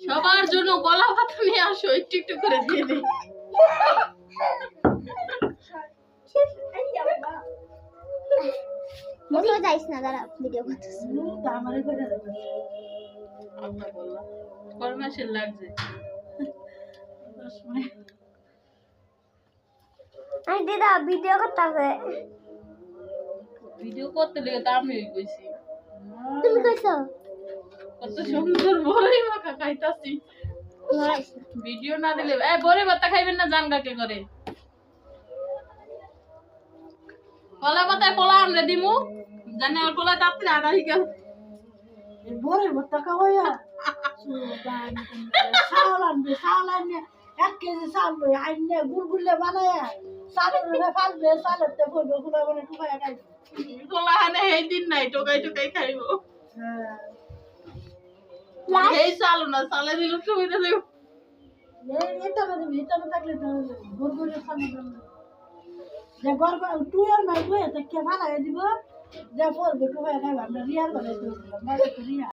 সবার জন্য কলা পাতা নিয়ে আসো, একটু একটু করে দিয়ে দিই। মোটো যাইস না, দাঁড়া ভিডিও করতেছ। আমারে করে দেবো আব্বা বললা ফরমাশে লাগছে। আমি দিদা ভিডিও করতেছে। ভিডিও করতে লেগে তো আমি কইছি তুমি কইছো কত সুন্দর বড়ই মাখা খাইতাছি। ভিডিও না দিলে বড়ি ভর্তা খাইবেন না জানগাকে করে কলা পাতায় পোলা আমরা দিমু জানে ওর পোলা তাড়াতাড়ি আড়াই গেল বড়ই ভর্তা খাওয়াইয়া চাউল আনবে, চাউল আনিয়ে 1 কেজি চাউল লই আইনে গুলগুলে বানায়া চালের উপরে ফালবে, চালের তে পড়বে গুলা বলে টুকায়া খাইবে। পোলা হানে এই দিন নাই টোকাই টোকাই খাইবো। এই চালু না চালে দিলে সুবিধা দেব। এটা মানে ভিতরে থাকলে তো গুরগুরে খানা দাও যে গড় তুই আর মাই কই তে কে ভাড়া দিব যে পড়বে টুকায়া খাইবে। আমরা রিয়ার করে তো রিয়া